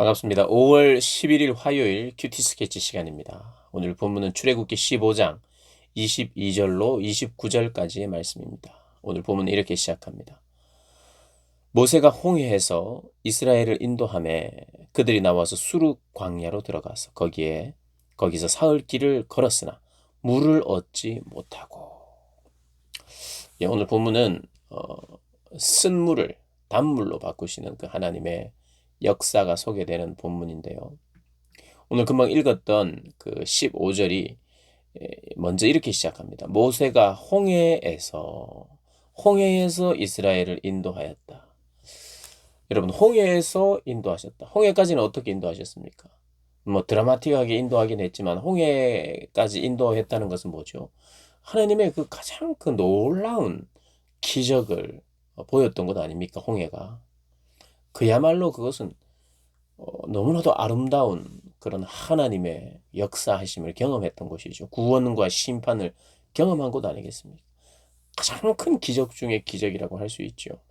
반갑습니다. 5월 11일 화요일 큐티 스케치 시간입니다. 오늘 본문은 출애굽기 15장 22절로 29절까지의 말씀입니다. 오늘 본문은 이렇게 시작합니다. 모세가 홍해에서 이스라엘을 인도하매 그들이 나와서 수르 광야로 들어가서 거기서 사흘 길을 걸었으나 물을 얻지 못하고. 오늘 본문은 쓴 물을 단물로 바꾸시는 그 하나님의 역사가 소개되는 본문인데요. 오늘 금방 읽었던 그 15절이 먼저 이렇게 시작합니다. 모세가 홍해에서 이스라엘을 인도하였다. 여러분, 홍해에서 인도하셨다. 홍해까지는 어떻게 인도하셨습니까? 뭐 드라마틱하게 인도하긴 했지만 홍해까지 인도했다는 것은 뭐죠? 하나님의 그 가장 그 놀라운 기적을 보였던 것 아닙니까? 홍해가. 그야말로 그것은 너무나도 아름다운 그런 하나님의 역사하심을 경험했던 곳이죠. 구원과 심판을 경험한 곳 아니겠습니까? 가장 큰 기적 중의 기적이라고 할 수 있죠.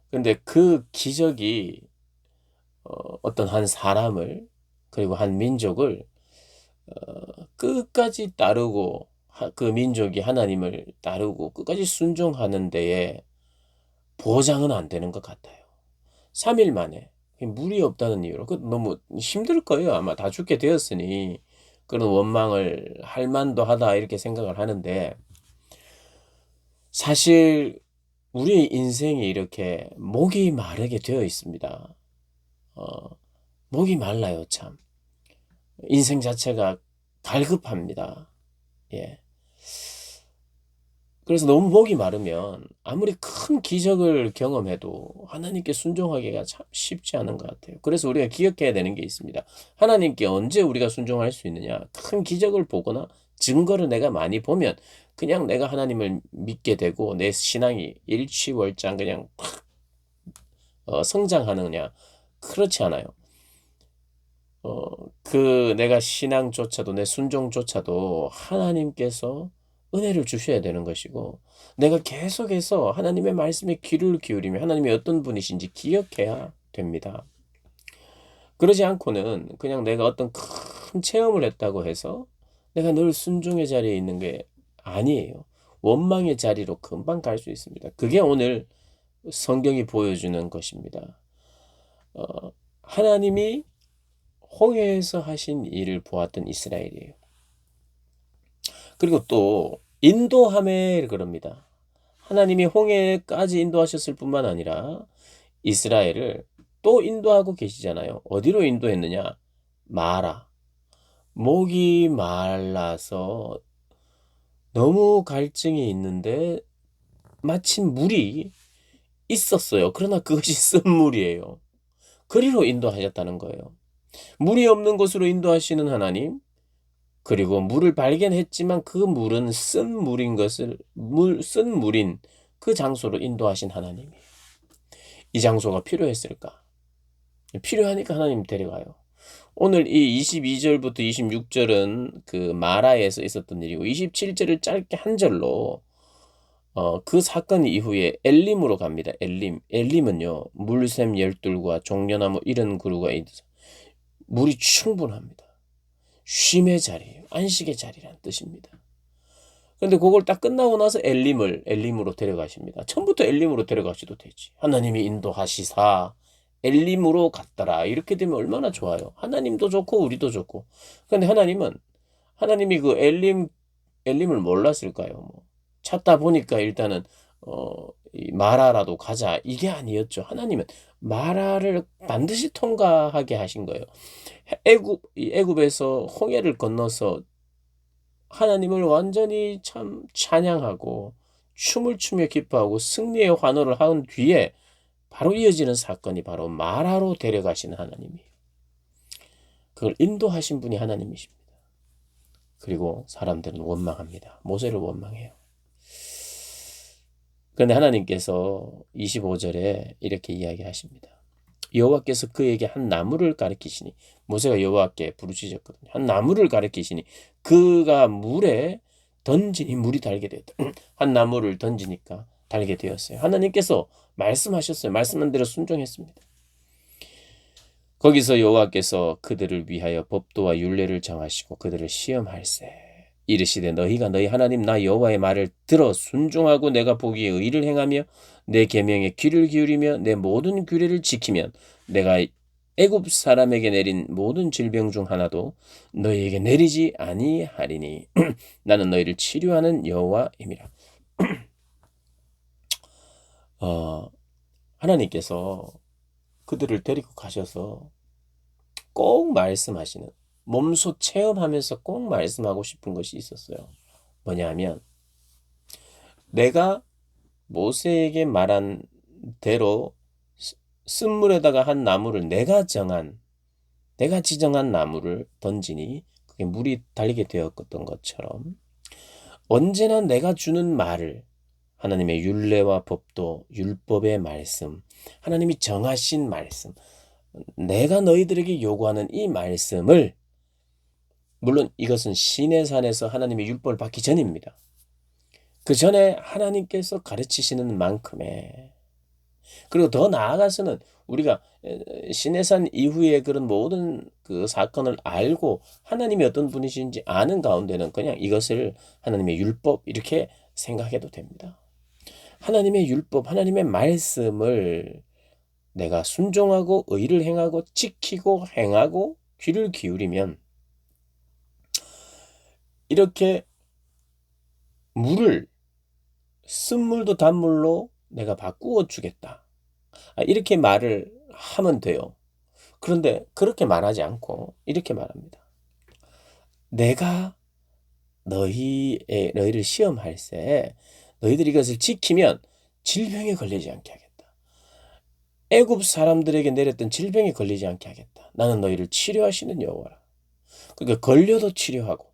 그런데 그 기적이 어떤 한 사람을 그리고 한 민족을 끝까지 따르고 그 민족이 하나님을 따르고 끝까지 순종하는 데에 보장은 안 되는 것 같아요. 3일 만에 물이 없다는 이유로 너무 힘들 거예요. 아마 다 죽게 되었으니 그런 원망을 할 만도 하다 이렇게 생각을 하는데, 사실 우리의 인생이 이렇게 목이 마르게 되어 있습니다. 어, 목이 말라요, 참. 인생 자체가 갈급합니다. 예. 그래서 너무 목이 마르면 아무리 큰 기적을 경험해도 하나님께 순종하기가 참 쉽지 않은 것 같아요. 그래서 우리가 기억해야 되는 게 있습니다. 하나님께 언제 우리가 순종할 수 있느냐? 큰 기적을 보거나 증거를 내가 많이 보면 그냥 내가 하나님을 믿게 되고 내 신앙이 일취월장 그냥 팍 성장하느냐? 그렇지 않아요. 내가 신앙조차도 내 순종조차도 하나님께서 은혜를 주셔야 되는 것이고, 내가 계속해서 하나님의 말씀에 귀를 기울이며 하나님이 어떤 분이신지 기억해야 됩니다. 그러지 않고는 그냥 내가 어떤 큰 체험을 했다고 해서 내가 늘 순종의 자리에 있는 게 아니에요. 원망의 자리로 금방 갈 수 있습니다. 그게 오늘 성경이 보여주는 것입니다. 하나님이 홍해에서 하신 일을 보았던 이스라엘이에요. 그리고 또 인도함에 그럽니다. 하나님이 홍해까지 인도하셨을 뿐만 아니라 이스라엘을 또 인도하고 계시잖아요. 어디로 인도했느냐? 마라. 목이 말라서 너무 갈증이 있는데 마침 물이 있었어요. 그러나 그것이 쓴 물이에요. 그리로 인도하셨다는 거예요. 물이 없는 곳으로 인도하시는 하나님, 그리고 물을 발견했지만 그 물은 쓴 물인 그 장소로 인도하신 하나님이에요. 이 장소가 필요했을까? 필요하니까 하나님 데려가요. 오늘 이 22절부터 26절은 그 마라에서 있었던 일이고, 27절을 짧게 한 절로 그 사건 이후에 엘림으로 갑니다. 엘림은요, 물샘 열둘과 종려나무 70그루가 있어서 물이 충분합니다. 쉼의 자리예요. 안식의 자리라는 뜻입니다. 그런데 그걸 딱 끝나고 나서 엘림으로 데려가십니다. 처음부터 엘림으로 데려가셔도 되지. 하나님이 인도하시사 엘림으로 갔더라. 이렇게 되면 얼마나 좋아요. 하나님도 좋고 우리도 좋고. 그런데 하나님이 그 엘림을 몰랐을까요? 뭐 찾다 보니까 일단은 이 마라라도 가자 이게 아니었죠. 하나님은 마라를 반드시 통과하게 하신 거예요. 애굽에서 홍해를 건너서 하나님을 완전히 참 찬양하고 춤을 추며 기뻐하고 승리의 환호를 한 뒤에 바로 이어지는 사건이 바로 마라로 데려가시는 하나님이에요. 그걸 인도하신 분이 하나님이십니다. 그리고 사람들은 원망합니다. 모세를 원망해요. 그런데 하나님께서 25절에 이렇게 이야기하십니다. 여호와께서 그에게 한 나무를 가리키시니, 모세가 여호와께 부르짖었거든요. 한 나무를 가리키시니 그가 물에 던지니 물이 달게 되었다. 한 나무를 던지니까 달게 되었어요. 하나님께서 말씀하셨어요. 말씀한 대로 순종했습니다. 거기서 여호와께서 그들을 위하여 법도와 율례를 정하시고 그들을 시험할세. 이르시되 너희가 너희 하나님 나 여호와의 말을 들어 순종하고 내가 보기에 의를 행하며 내 계명에 귀를 기울이며 내 모든 규례를 지키면 내가 애굽 사람에게 내린 모든 질병 중 하나도 너희에게 내리지 아니하리니 나는 너희를 치료하는 여호와임이라. 하나님께서 그들을 데리고 가셔서 꼭 말씀하시는, 몸소 체험하면서 꼭 말씀하고 싶은 것이 있었어요. 뭐냐 하면 내가 모세에게 말한 대로 쓴물에다가 한 나무를 내가 지정한 나무를 던지니 그게 물이 달리게 되었던 것처럼 언제나 내가 주는 말을, 하나님의 율례와 법도, 율법의 말씀, 하나님이 정하신 말씀, 내가 너희들에게 요구하는 이 말씀을, 물론 이것은 시내산에서 하나님의 율법을 받기 전입니다. 그 전에 하나님께서 가르치시는 만큼의, 그리고 더 나아가서는 우리가 시내산 이후에 그런 모든 그 사건을 알고 하나님이 어떤 분이신지 아는 가운데는 그냥 이것을 하나님의 율법 이렇게 생각해도 됩니다. 하나님의 율법, 하나님의 말씀을 내가 순종하고 의를 행하고 지키고 행하고 귀를 기울이면 이렇게 물을 쓴물도 단물로 내가 바꾸어 주겠다. 이렇게 말을 하면 돼요. 그런데 그렇게 말하지 않고 이렇게 말합니다. 내가 너희를 시험할세 너희들이 이것을 지키면 질병에 걸리지 않게 하겠다. 애굽 사람들에게 내렸던 질병에 걸리지 않게 하겠다. 나는 너희를 치료하시는 여호와라. 그러니까 걸려도 치료하고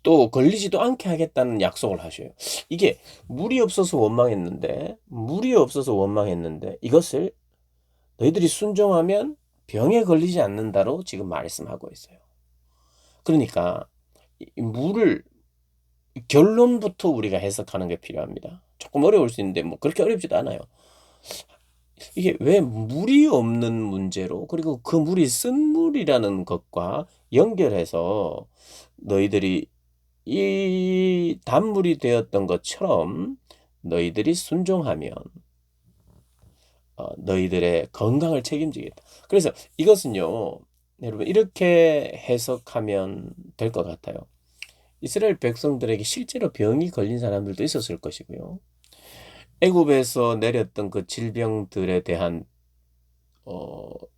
또 걸리지도 않게 하겠다는 약속을 하셔요. 이게 물이 없어서 원망했는데 이것을 너희들이 순종하면 병에 걸리지 않는다로 지금 말씀하고 있어요. 그러니까 이 물을 결론부터 우리가 해석하는 게 필요합니다. 조금 어려울 수 있는데 뭐 그렇게 어렵지도 않아요. 이게 왜 물이 없는 문제로, 그리고 그 물이 쓴물이라는 것과 연결해서 너희들이 이 단물이 되었던 것처럼 너희들이 순종하면 너희들의 건강을 책임지겠다. 그래서 이것은요, 여러분 이렇게 해석하면 될 것 같아요. 이스라엘 백성들에게 실제로 병이 걸린 사람들도 있었을 것이고요. 애굽에서 내렸던 그 질병들에 대한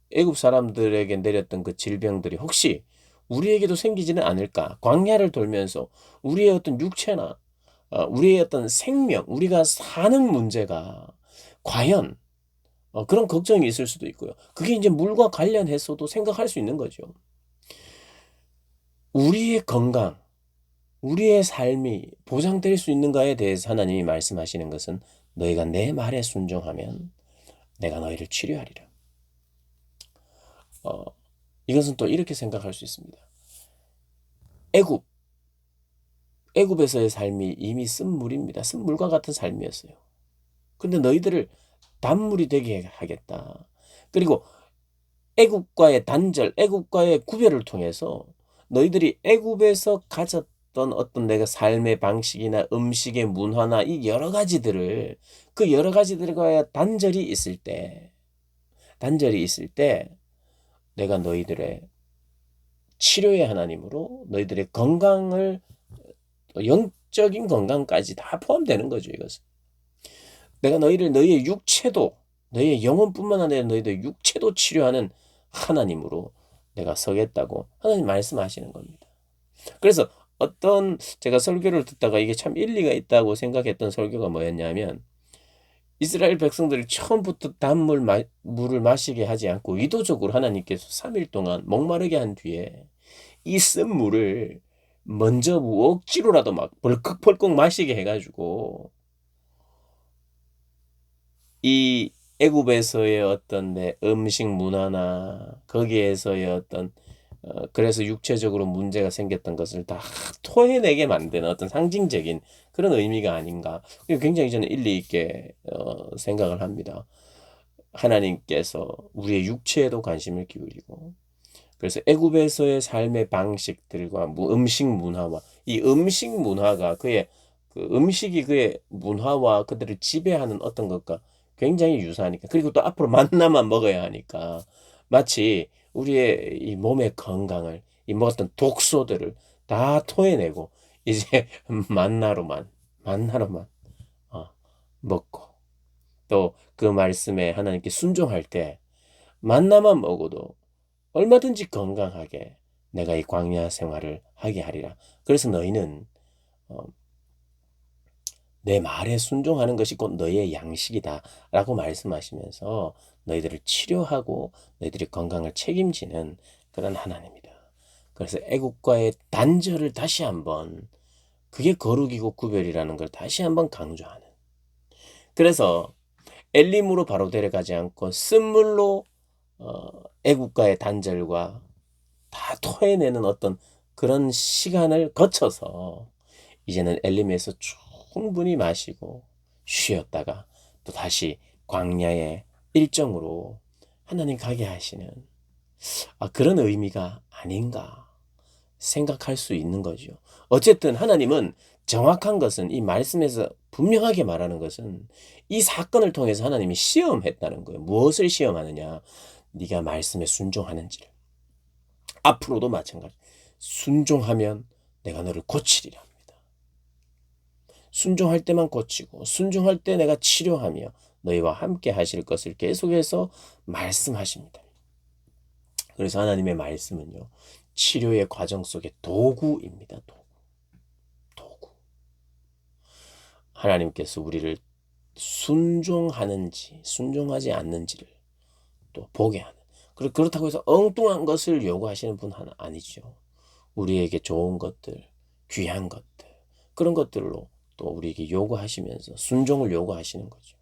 애굽 사람들에게 내렸던 그 질병들이 혹시 우리에게도 생기지는 않을까? 광야를 돌면서 우리의 어떤 육체나 우리의 어떤 생명, 우리가 사는 문제가 과연 그런 걱정이 있을 수도 있고요. 그게 이제 물과 관련해서도 생각할 수 있는 거죠. 우리의 건강, 우리의 삶이 보장될 수 있는가에 대해서 하나님이 말씀하시는 것은 너희가 내 말에 순종하면 내가 너희를 치료하리라. 이것은 또 이렇게 생각할 수 있습니다. 애굽에서의 삶이 이미 쓴물입니다. 쓴물과 같은 삶이었어요. 근데 너희들을 단물이 되게 하겠다. 그리고 애굽과의 단절, 애굽과의 구별을 통해서 너희들이 애굽에서 가졌던 어떤 내가 삶의 방식이나 음식의 문화나 이 여러 가지들을, 그 여러 가지들과의 단절이 있을 때 내가 너희들의 치료의 하나님으로 너희들의 건강을, 영적인 건강까지 다 포함되는 거죠. 이것은 내가 너희의 육체도, 너희의 영혼뿐만 아니라 너희의 육체도 치료하는 하나님으로 내가 서겠다고 하나님 말씀하시는 겁니다. 그래서 제가 설교를 듣다가 이게 참 일리가 있다고 생각했던 설교가 뭐였냐면, 이스라엘 백성들이 처음부터 물을 마시게 하지 않고 의도적으로 하나님께서 3일 동안 목마르게 한 뒤에 이 쓴 물을 먼저 억지로라도 막 벌컥벌컥 마시게 해가지고 이 애굽에서의 어떤 내 음식 문화나 거기에서의 어떤 그래서 육체적으로 문제가 생겼던 것을 다 토해내게 만드는 어떤 상징적인 그런 의미가 아닌가. 굉장히 저는 일리 있게 생각을 합니다. 하나님께서 우리의 육체에도 관심을 기울이고, 그래서 애굽에서의 삶의 방식들과 음식 문화와 이 음식 문화가 그의 그 음식이 그의 문화와 그들을 지배하는 어떤 것과 굉장히 유사하니까, 그리고 또 앞으로 만나만 먹어야 하니까 마치 우리의 이 몸의 건강을, 이 먹었던 독소들을 다 토해내고 이제 만나로만 어, 먹고, 또 그 말씀에 하나님께 순종할 때 만나만 먹어도 얼마든지 건강하게 내가 이 광야 생활을 하게 하리라. 그래서 너희는 어, 내 말에 순종하는 것이 곧 너희의 양식이다 라고 말씀하시면서 너희들을 치료하고 너희들의 건강을 책임지는 그런 하나님이다. 그래서 애국과의 단절을 다시 한번, 그게 거룩이고 구별이라는 걸 다시 한번 강조하는, 그래서 엘림으로 바로 데려가지 않고 쓴물로 애국과의 단절과 다 토해내는 어떤 그런 시간을 거쳐서 이제는 엘림에서 충분히 마시고 쉬었다가 또 다시 광야의 일정으로 하나님 가게 하시는 그런 의미가 아닌가 생각할 수 있는 거죠. 어쨌든 하나님은 정확한 것은, 이 말씀에서 분명하게 말하는 것은 이 사건을 통해서 하나님이 시험했다는 거예요. 무엇을 시험하느냐? 네가 말씀에 순종하는지를. 앞으로도 마찬가지. 순종하면 내가 너를 고치리라 합니다. 순종할 때만 고치고 순종할 때 내가 치료하며 너희와 함께 하실 것을 계속해서 말씀하십니다. 그래서 하나님의 말씀은요, 치료의 과정 속의 도구입니다. 도구. 하나님께서 우리를 순종하는지 순종하지 않는지를 또 보게 하는, 그렇다고 해서 엉뚱한 것을 요구하시는 분 하나 아니죠. 우리에게 좋은 것들, 귀한 것들, 그런 것들로 또 우리에게 요구하시면서 순종을 요구하시는 거죠.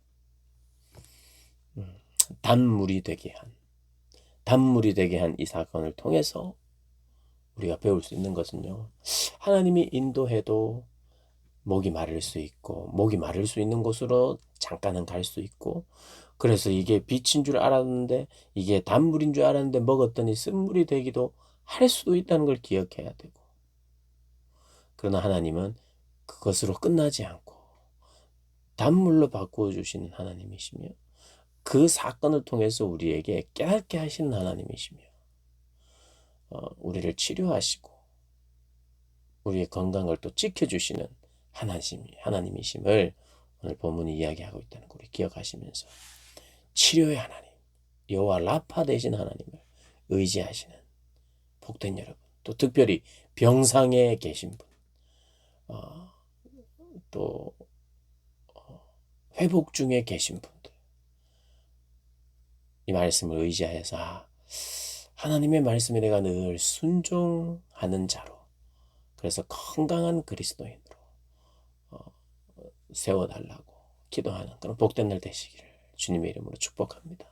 단물이 되게 한 이 사건을 통해서 우리가 배울 수 있는 것은요, 하나님이 인도해도 목이 마를 수 있고, 목이 마를 수 있는 곳으로 잠깐은 갈 수 있고, 그래서 이게 빛인 줄 알았는데, 이게 단물인 줄 알았는데 먹었더니 쓴물이 되기도 할 수도 있다는 걸 기억해야 되고, 그러나 하나님은 그것으로 끝나지 않고 단물로 바꾸어 주시는 하나님이시며, 그 사건을 통해서 우리에게 깨닫게 하시는 하나님이시며, 우리를 치료하시고 우리의 건강을 또 지켜주시는 하나님이심을 오늘 본문이 이야기하고 있다는 걸 우리 기억하시면서, 치료의 하나님, 여호와 라파 되신 하나님을 의지하시는 복된 여러분, 또 특별히 병상에 계신 분, 어, 또 회복 중에 계신 분들, 이 말씀을 의지하여서 하나님의 말씀에 내가 늘 순종하는 자로, 그래서 건강한 그리스도인으로 세워달라고 기도하는 그런 복된 날 되시기를 주님의 이름으로 축복합니다.